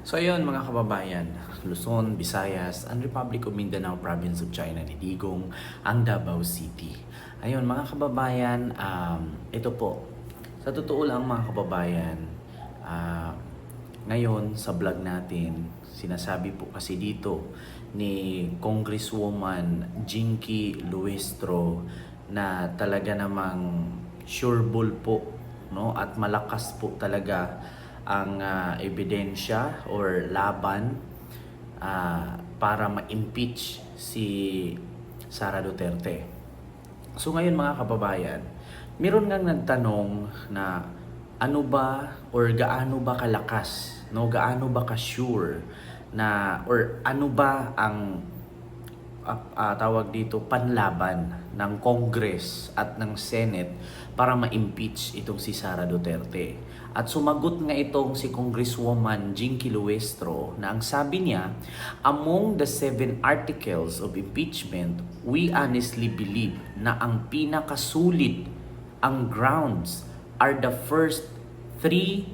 So ayun mga kababayan, Luzon, Visayas, and Republic of Mindanao Province of China ni Digong, ang Davao City. Ayun mga kababayan, ito po, sa totoo lang mga kababayan, ah, ngayon sa vlog natin, sinasabi po kasi dito ni Congresswoman Jinky Luestro na talaga namang sure bull po, no, at malakas po talaga ang ebidensya or laban para ma-impeach si Sara Duterte. So ngayon mga kababayan, meron ngang nagtanong na ano ba or gaano ba kalakas, no, gaano ba ka-sure na or ano ba ang tawag dito panlaban ng Congress at ng Senate para ma-impeach itong si Sara Duterte. At sumagot nga itong si Congresswoman Jinky Luestro na ang sabi niya, among the 7 articles of impeachment, we honestly believe na ang pinakasulit ang grounds are the first 3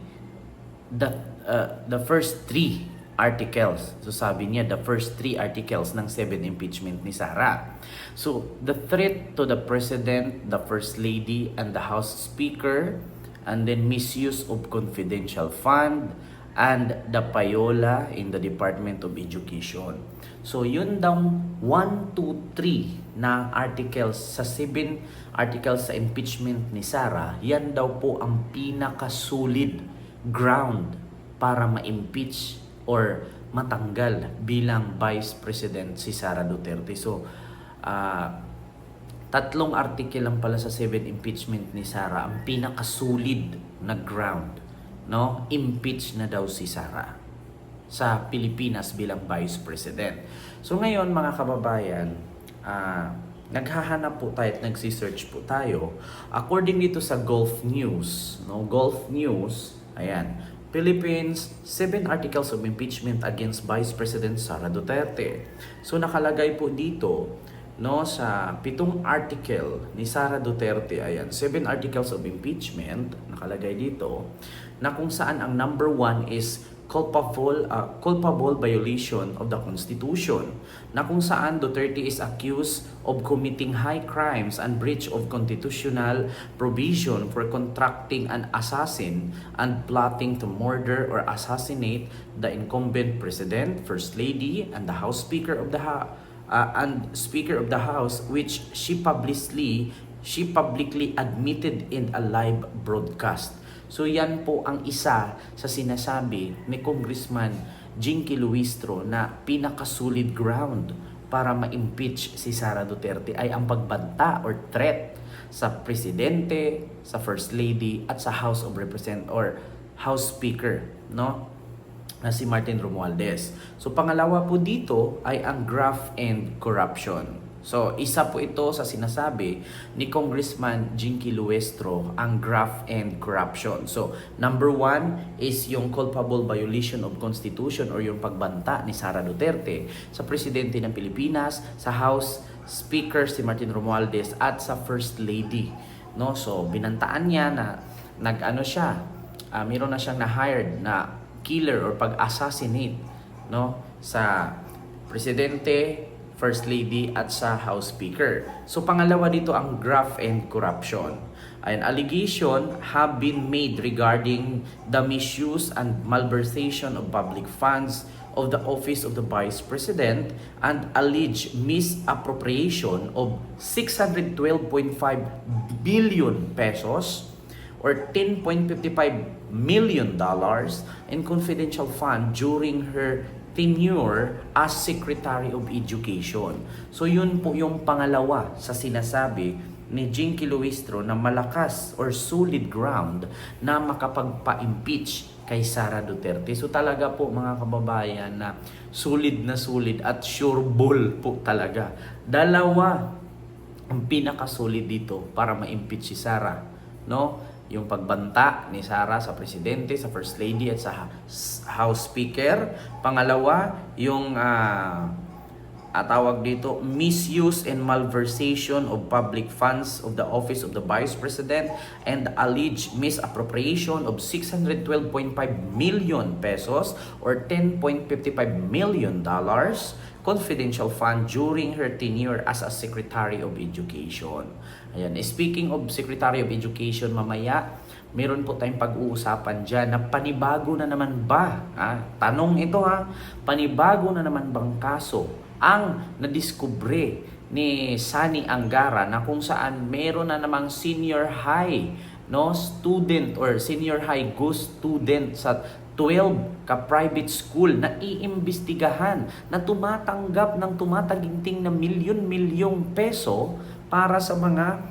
articles. So sabi niya, the first 3 articles ng 7 impeachment ni Sara. So, the threat to the President, the First Lady, and the House Speaker, and then misuse of confidential fund, and the payola in the Department of Education. So, yun daw 1, 2, 3 na articles sa 7 articles sa impeachment ni Sara, yan daw po ang pinakasolid ground para ma-impeach or matanggal bilang Vice President si Sara Duterte. So, 3 article lang pala sa 7 impeachment ni Sara ang pinakasolid na ground, no? Impeach na daw si Sara sa Pilipinas bilang Vice President. So ngayon mga kababayan, naghahanap po tayo at nagsi-search po tayo according dito sa Gulf News, no? Gulf News, ayan, Philippines, 7 articles of impeachment against Vice President Sara Duterte. So nakalagay po dito, no, sa 7 article ni Sara Duterte, ayan, 7 articles of impeachment, nakalagay dito, na kung saan ang number 1 is culpable violation of the Constitution, na kung saan Duterte is accused of committing high crimes and breach of constitutional provision for contracting an assassin and plotting to murder or assassinate the incumbent President, First Lady, and the House Speaker of the Speaker of the House, which she publicly admitted in a live broadcast. So yan po ang isa sa sinasabi ni Congressman Jinky Luestro na pinakasolid ground para ma-impeach si Sara Duterte ay ang pagbanta or threat sa Presidente, sa First Lady at sa House of Representatives or House Speaker, no, na si Martin Romualdez. So pangalawa po dito ay ang graft and corruption. So, isa po ito sa sinasabi ni Congressman Jinky Luestro, ang graft and corruption. So, number 1 is yung culpable violation of Constitution or yung pagbanta ni Sara Duterte sa Presidente ng Pilipinas, sa House Speaker si Martin Romualdez at sa First Lady. No? So, binantaan niya na mayroon na siyang na-hired na killer or pag-assassinate, no, sa Presidente, First Lady at sa House Speaker. So pangalawa dito ang graft and corruption. An allegation have been made regarding the misuse and malversation of public funds of the office of the Vice President and alleged misappropriation of 612.5 billion pesos or $10.55 million in confidential fund during her tenure as Secretary of Education. So yun po yung pangalawa sa sinasabi ni Jinky Luestro na malakas or solid ground na makapagpa-impeach kay Sara Duterte. So talaga po mga kababayan na solid at sure ball po talaga. Dalawa ang pinakasolid dito para ma-impeach si Sara, no? Yung pagbanta ni Sara sa Presidente, sa First Lady at sa House Speaker. Pangalawa, yung tawag dito, misuse and malversation of public funds of the Office of the Vice President and alleged misappropriation of 612.5 million pesos or $10.55 million confidential fund during her tenure as a Secretary of Education. Ayan, speaking of Secretary of Education, mamaya meron po tayong pag-uusapan dyan na panibago na naman ba? Tanong ito panibago na naman bang kaso ang nadiskubre ni Sani Angara na kung saan meron na namang senior high student or senior high ghost student sa 12 ka-private school na iimbestigahan na tumatanggap ng tumataginting na milyon-milyong peso para sa mga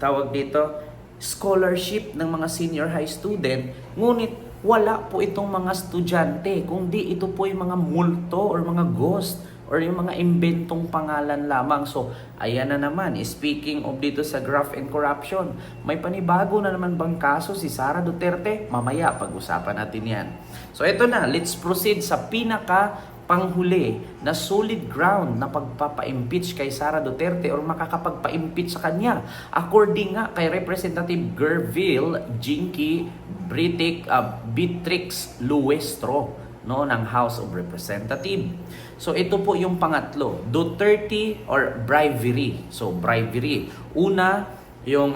tawag dito scholarship ng mga senior high student, ngunit wala po itong mga estudyante, kundi ito po yung mga multo or mga ghost or yung mga imbentong pangalan lamang. So, ayan na naman, speaking of dito sa graft and corruption, may panibago na naman bang kaso si Sara Duterte? Mamaya, pag-usapan natin yan. So, ito na, let's proceed sa panghuli na solid ground na pagpapa-impeach kay Sara Duterte or makakapagpa-impeach sa kanya. According nga kay Representative Gerville Jinky Beatrix Luestro ng House of Representatives. So ito po yung pangatlo, Duterte or bribery. So bribery. Una, yung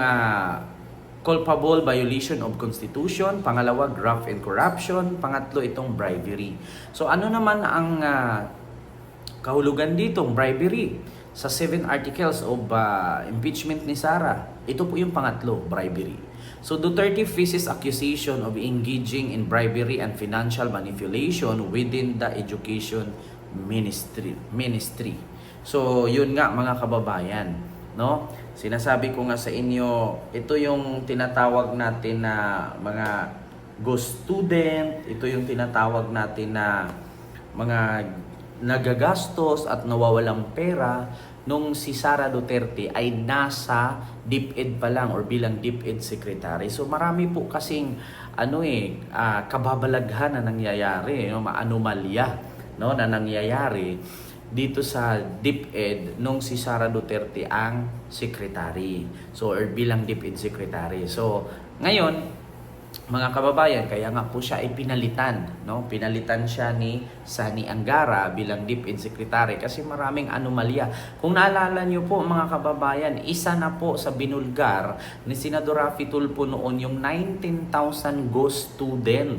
culpable violation of Constitution. Pangalawa, graft and corruption. Pangatlo, itong bribery. So ano naman ang kahulugan ditong bribery? Sa 7 articles of impeachment ni Sara, ito po yung pangatlo, bribery. So Duterte faces accusation of engaging in bribery and financial manipulation within the education ministry. So yun nga mga kababayan, sinasabi ko nga sa inyo, ito yung tinatawag natin na mga ghost student, ito yung tinatawag natin na mga nagagastos at nawawalang pera nung si Sara Duterte ay nasa DepEd pa lang or bilang DepEd Secretary. So marami po kasing kababalaghan na nangyayari, anomalya na nangyayari dito sa DepEd nung si Sara Duterte ang secretary. So or bilang DepEd Secretary. So ngayon mga kababayan, kaya nga po siya ay pinalitan, Pinalitan siya ni Sani Angara bilang DepEd Secretary kasi maraming anomalya. Kung naalala niyo po mga kababayan, isa na po sa binulgar ni Senador Raffy Tulfo noon yung 19,000 ghost student,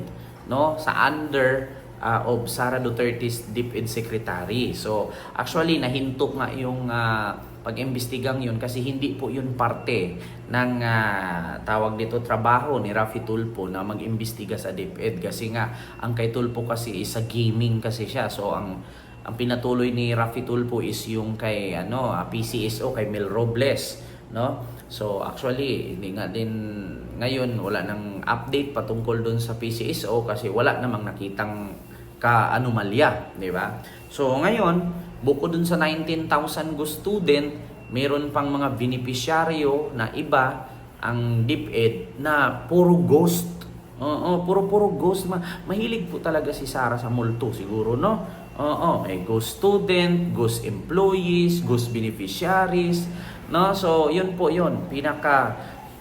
sa under of Sara Duterte's DepEd Secretary. So actually nahinto nga yung pag-imbestigang yun kasi hindi po yun parte ng tawag dito trabaho ni Raffy Tulfo na mag-imbestiga sa DepEd kasi nga ang kay Tulfo kasi is sa gaming kasi siya. So ang pinatuloy ni Raffy Tulfo is yung kay PCSO kay Mel Robles, So actually hindi nga din ngayon wala nang update patungkol doon sa PCSO kasi wala namang nakitang ka-anomalya, di ba? So ngayon, bukod dun sa 19,000 ghost student, meron pang mga beneficiaryo na iba ang DepEd na puro ghost. Puro ghost. Mahilig po talaga si Sara sa multo siguro, may ghost student, ghost employees, ghost beneficiaries, So yun po yun,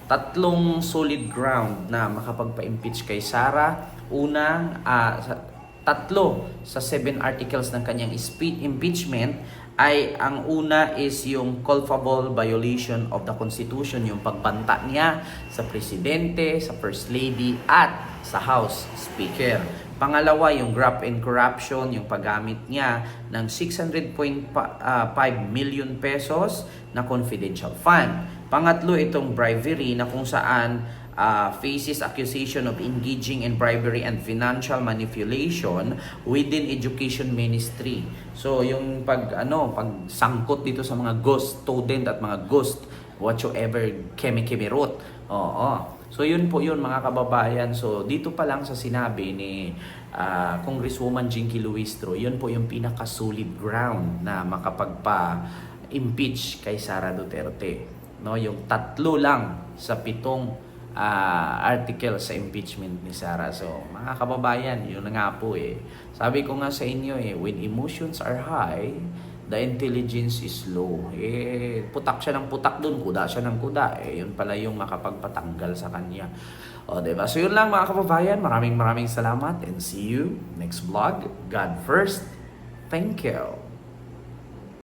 tatlong solid ground na makapagpa-impeach kay Sara. Una, tatlo sa 7 articles ng kanyang impeachment ay ang una is yung culpable violation of the Constitution, yung pagbanta niya sa Presidente, sa First Lady at sa House Speaker. Pangalawa, yung graft and corruption, yung paggamit niya ng 600.5 million pesos na confidential fund. Pangatlo, itong bribery na kung saan faces accusation of engaging in bribery and financial manipulation within education ministry. So yung pagsangkot dito sa mga ghost student at mga ghost whatsoever keme-kemerot. So yun po yun mga kababayan. So dito pa lang sa sinabi ni Congresswoman Jinky Luistro, yun po yung pinaka-solid ground na makapagpa-impeach kay Sara Duterte. Yung tatlo lang sa 7 article sa impeachment ni Sara. So, mga kababayan, yun na nga po eh. Sabi ko nga sa inyo eh, when emotions are high, the intelligence is low. Eh, putak siya ng putak dun, kuda siya ng kuda. Eh, yun pala yung makapagpatanggal sa kanya. O, diba? So, yun lang mga kababayan. Maraming salamat and see you next vlog. God first. Thank you.